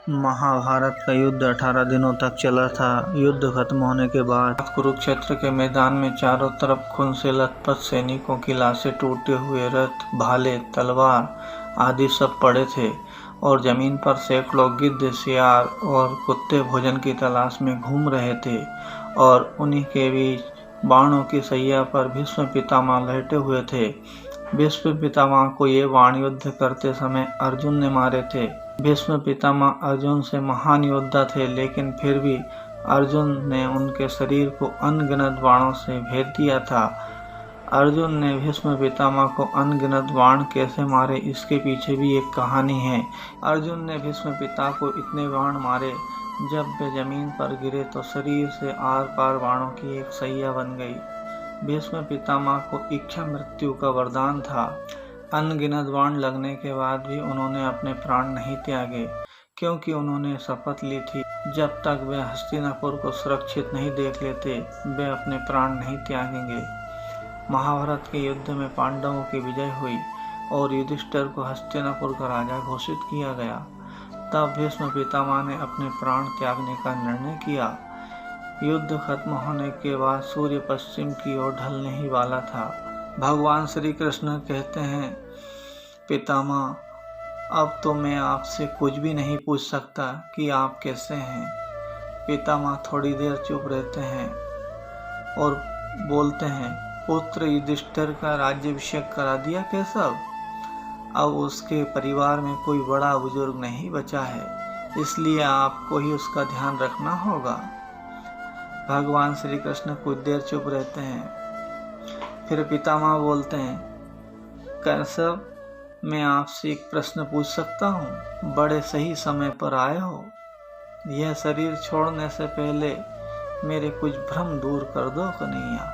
महाभारत का युद्ध 18 दिनों तक चला था। युद्ध खत्म होने के बाद कुरुक्षेत्र के मैदान में चारों तरफ खून से लथपथ सैनिकों की लाशें, टूटे हुए रथ, भाले, तलवार आदि सब पड़े थे और जमीन पर सैकड़ों गिद्ध, सियार और कुत्ते भोजन की तलाश में घूम रहे थे और उन्हीं के बीच बाणों की सैया पर भीष्म पितामह लेटे हुए थे। भीष्म पितामह को ये बाण युद्ध करते समय अर्जुन ने मारे थे। भीष्म पितामह अर्जुन से महान योद्धा थे, लेकिन फिर भी अर्जुन ने उनके शरीर को अनगिनत बाणों से भेद दिया था। अर्जुन ने भीष्म पितामह को अनगिनत बाण कैसे मारे, इसके पीछे भी एक कहानी है। अर्जुन ने भीष्म पिता को इतने बाण मारे, जब वे जमीन पर गिरे तो शरीर से आर पार बाणों की एक सैया बन गई। भीष्म पितामह को इच्छा मृत्यु का वरदान था। अनगिनत बाण लगने के बाद भी उन्होंने अपने प्राण नहीं त्यागे, क्योंकि उन्होंने शपथ ली थी जब तक वे हस्तिनापुर को सुरक्षित नहीं देख लेते, वे अपने प्राण नहीं त्यागेंगे। महाभारत के युद्ध में पांडवों की विजय हुई और युधिष्ठिर को हस्तिनापुर का राजा घोषित किया गया। तब भीष्म पितामह ने अपने प्राण त्यागने का निर्णय किया। युद्ध खत्म होने के बाद सूर्य पश्चिम की ओर ढलने ही वाला था। भगवान श्री कृष्ण कहते हैं, पितामह, अब तो मैं आपसे कुछ भी नहीं पूछ सकता कि आप कैसे हैं। पितामह थोड़ी देर चुप रहते हैं और बोलते हैं, पुत्र युधिष्ठिर का राज्याभिषेक करा दिया केशव। अब उसके परिवार में कोई बड़ा बुजुर्ग नहीं बचा है, इसलिए आपको ही उसका ध्यान रखना होगा। भगवान श्री कृष्ण कुछ देर चुप रहते हैं, फिर पितामह बोलते हैं, केशव, मैं आपसे एक प्रश्न पूछ सकता हूँ? बड़े सही समय पर आए हो। यह शरीर छोड़ने से पहले मेरे कुछ भ्रम दूर कर दो कन्हैया।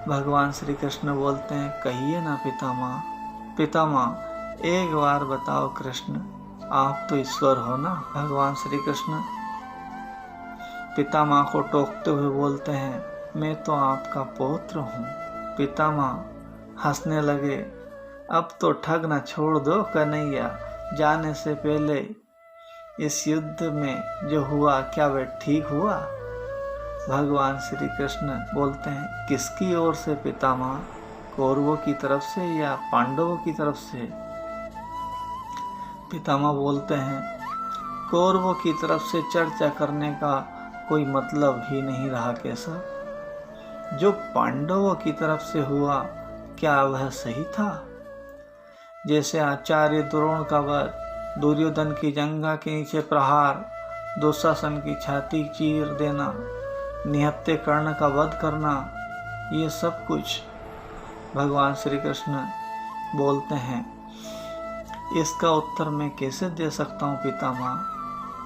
भगवान श्री कृष्ण बोलते हैं, कहिए ना पितामह। पितामह, एक बार बताओ कृष्ण, आप तो ईश्वर हो ना। भगवान श्री कृष्ण पितामह को टोकते हुए बोलते हैं, मैं तो आपका पौत्र हूँ। पितामह हंसने लगे, अब तो ठग न छोड़ दो कन्हैया। जाने से पहले इस युद्ध में जो हुआ, क्या वह ठीक हुआ? भगवान श्री कृष्ण बोलते हैं, किसकी ओर से पितामह? कौरवों की तरफ से या पांडवों की तरफ से? पितामह बोलते हैं, कौरवों की तरफ से चर्चा करने का कोई मतलब ही नहीं रहा केशव। जो पांडवों की तरफ से हुआ, क्या वह सही था? जैसे आचार्य द्रोण का वध, दुर्योधन की जंघा के नीचे प्रहार, दुशासन की छाती चीर देना, निहत्थे कर्ण का वध करना, ये सब कुछ। भगवान श्री कृष्ण बोलते हैं, इसका उत्तर मैं कैसे दे सकता हूँ पितामह?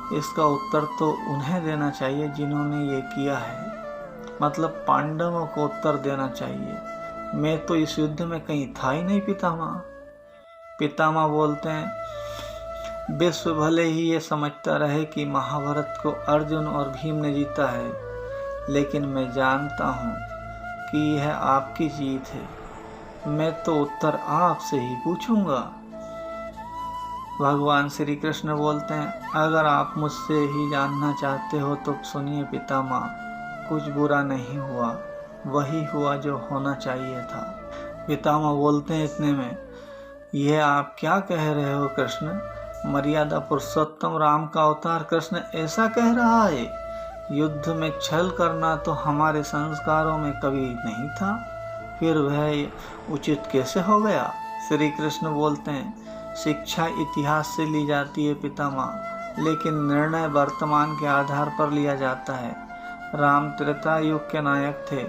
इसका उत्तर तो उन्हें देना चाहिए जिन्होंने ये किया है, मतलब पांडवों को उत्तर देना चाहिए। मैं तो इस युद्ध में कहीं था ही नहीं पितामह। पितामह बोलते हैं, विश्व भले ही ये समझता रहे कि महाभारत को अर्जुन और भीम ने जीता है, लेकिन मैं जानता हूँ कि यह आपकी जीत है। मैं तो उत्तर आपसे ही पूछूंगा। भगवान श्री कृष्ण बोलते हैं, अगर आप मुझसे ही जानना चाहते हो तो सुनिए पितामह, कुछ बुरा नहीं हुआ, वही हुआ जो होना चाहिए था। पितामह बोलते हैं, इतने में, यह आप क्या कह रहे हो कृष्ण? मर्यादा पुरुषोत्तम राम का अवतार कृष्ण ऐसा कह रहा है? युद्ध में छल करना तो हमारे संस्कारों में कभी नहीं था, फिर वह उचित कैसे हो गया? श्री कृष्ण बोलते हैं, शिक्षा इतिहास से ली जाती है पितामह, लेकिन निर्णय वर्तमान के आधार पर लिया जाता है। राम त्रेता युग के नायक थे।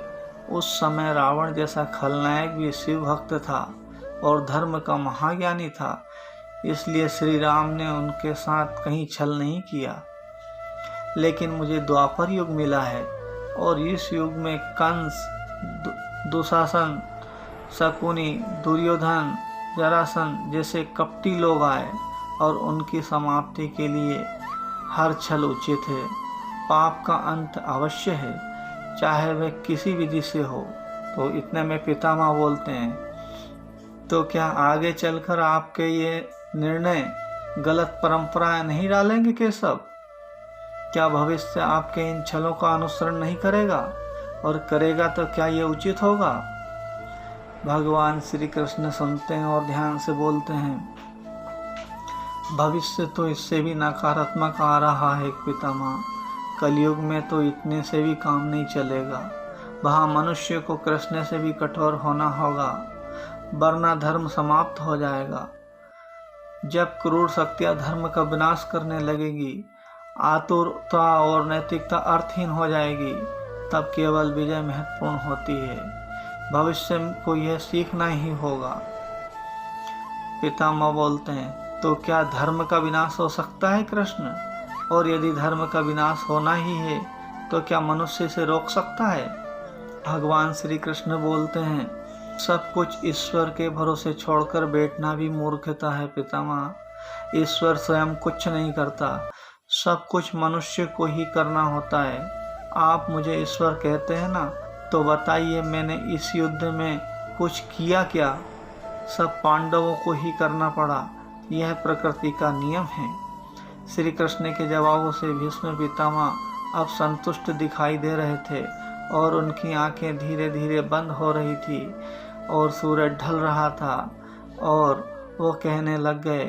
उस समय रावण जैसा खलनायक भी शिव भक्त था और धर्म का महाज्ञानी था, इसलिए श्री राम ने उनके साथ कहीं छल नहीं किया। लेकिन मुझे द्वापर युग मिला है और इस युग में कंस, दुशासन, शकुनी, दुर्योधन, जरासंध जैसे कपटी लोग आए और उनकी समाप्ति के लिए हर छल उचित है। पाप का अंत अवश्य है, चाहे वह किसी विधि से हो। तो इतने में पितामह बोलते हैं, तो क्या आगे चलकर आपके ये निर्णय गलत परंपराएं नहीं डालेंगे केशव? क्या भविष्य आपके इन छलों का अनुसरण नहीं करेगा? और करेगा तो क्या ये उचित होगा? भगवान श्री कृष्ण सुनते हैं और ध्यान से बोलते हैं, भविष्य तो इससे भी नकारात्मक आ रहा है पितामह। कलयुग में तो इतने से भी काम नहीं चलेगा। वहाँ मनुष्य को कृष्ण से भी कठोर होना होगा, वरना धर्म समाप्त हो जाएगा। जब क्रूर शक्तियाँ धर्म का विनाश करने लगेगी, आतुरता और नैतिकता अर्थहीन हो जाएगी, तब केवल विजय महत्वपूर्ण होती है। भविष्य को यह सीखना ही होगा। पितामह बोलते हैं, तो क्या धर्म का विनाश हो सकता है कृष्ण? और यदि धर्म का विनाश होना ही है तो क्या मनुष्य इसे रोक सकता है? भगवान श्री कृष्ण बोलते हैं, सब कुछ ईश्वर के भरोसे छोड़कर बैठना भी मूर्खता है पितामह। ईश्वर स्वयं कुछ नहीं करता, सब कुछ मनुष्य को ही करना होता है। आप मुझे ईश्वर कहते हैं ना, तो बताइए मैंने इस युद्ध में कुछ किया क्या? सब पांडवों को ही करना पड़ा, यह प्रकृति का नियम है। श्री कृष्ण के जवाबों से भीष्म पितामह अब संतुष्ट दिखाई दे रहे थे और उनकी आंखें धीरे धीरे बंद हो रही थी और सूरज ढल रहा था और वो कहने लग गए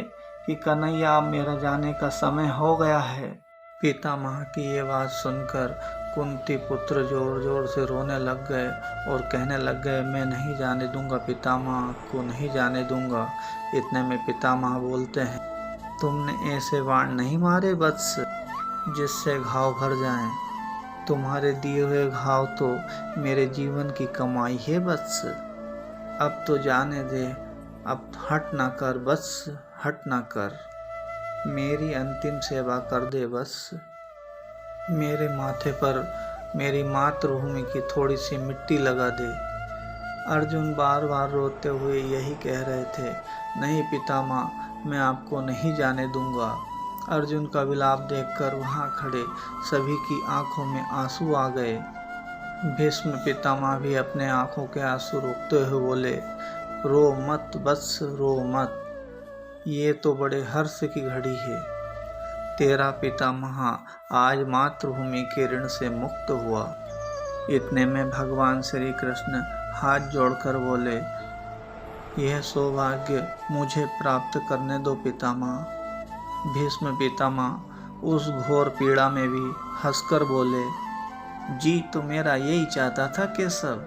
कि कन्हैया, अब मेरा जाने का समय हो गया है। पितामह की ये बात सुनकर कुंती पुत्र जोर जोर से रोने लग गए और कहने लग गए, मैं नहीं जाने दूंगा पितामह को, नहीं जाने दूंगा। इतने में पितामह बोलते हैं, तुमने ऐसे बाण नहीं मारे वत्स जिससे घाव भर जाएं। तुम्हारे दिए हुए घाव तो मेरे जीवन की कमाई है वत्स। अब तो जाने दे, अब हट ना कर वत्स, हट ना कर। मेरी अंतिम सेवा कर दे बस। मेरे माथे पर मेरी मातृभूमि की थोड़ी सी मिट्टी लगा दे। अर्जुन बार बार रोते हुए यही कह रहे थे, नहीं पितामह, मैं आपको नहीं जाने दूंगा। अर्जुन का विलाप देखकर वहाँ खड़े सभी की आंखों में आंसू आ गए। भीष्म पितामह भी अपने आंखों के आंसू रोकते हुए बोले, रो मत वत्स, रो मत, ये तो बड़े हर्ष की घड़ी है। तेरा पितामह आज मातृभूमि के ऋण से मुक्त हुआ। इतने में भगवान श्री कृष्ण हाथ जोड़कर बोले, यह सौभाग्य मुझे प्राप्त करने दो पितामह। भीष्म पितामह उस घोर पीड़ा में भी हंसकर बोले, जी तो मेरा यही चाहता था केशव,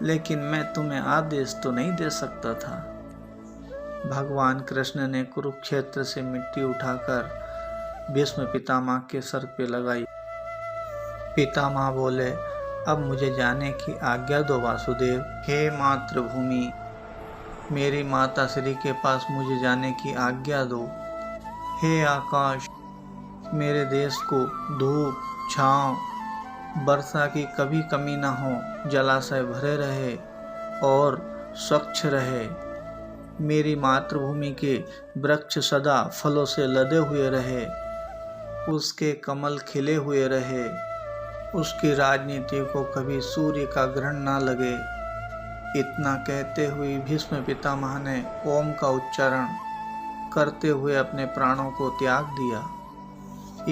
लेकिन मैं तुम्हें आदेश तो नहीं दे सकता था। भगवान कृष्ण ने कुरुक्षेत्र से मिट्टी उठाकर भीष्म पितामह के सर पे लगाई। पितामह बोले, अब मुझे जाने की आज्ञा दो वासुदेव। हे मातृभूमि, मेरी माता श्री के पास मुझे जाने की आज्ञा दो। हे आकाश, मेरे देश को धूप, छांव, वर्षा की कभी कमी न हो, जलाशय भरे रहे और स्वच्छ रहे। मेरी मातृभूमि के वृक्ष सदा फलों से लदे हुए रहे, उसके कमल खिले हुए रहे, उसकी राजनीति को कभी सूर्य का ग्रहण ना लगे। इतना कहते हुए भीष्म पितामह ने ओम का उच्चारण करते हुए अपने प्राणों को त्याग दिया।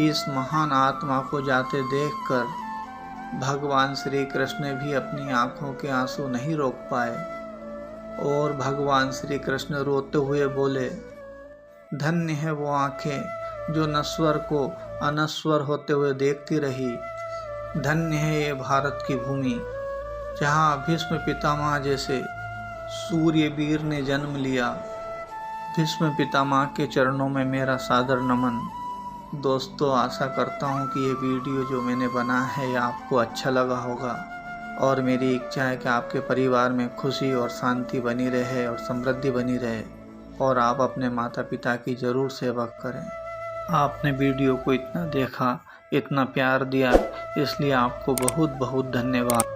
इस महान आत्मा को जाते देखकर भगवान श्री कृष्ण भी अपनी आंखों के आंसू नहीं रोक पाए और भगवान श्री कृष्ण रोते हुए बोले, धन्य है वो आंखें जो नश्वर को अनश्वर होते हुए देखती रही। धन्य है ये भारत की भूमि जहाँ भीष्म पितामह जैसे सूर्यवीर ने जन्म लिया। भीष्म पितामह के चरणों में मेरा सादर नमन। दोस्तों, आशा करता हूँ कि ये वीडियो जो मैंने बनाया है ये आपको अच्छा लगा होगा और मेरी इच्छा है कि आपके परिवार में खुशी और शांति बनी रहे और समृद्धि बनी रहे और आप अपने माता पिता की ज़रूर सेवा करें। आपने वीडियो को इतना देखा, इतना प्यार दिया, इसलिए आपको बहुत बहुत धन्यवाद।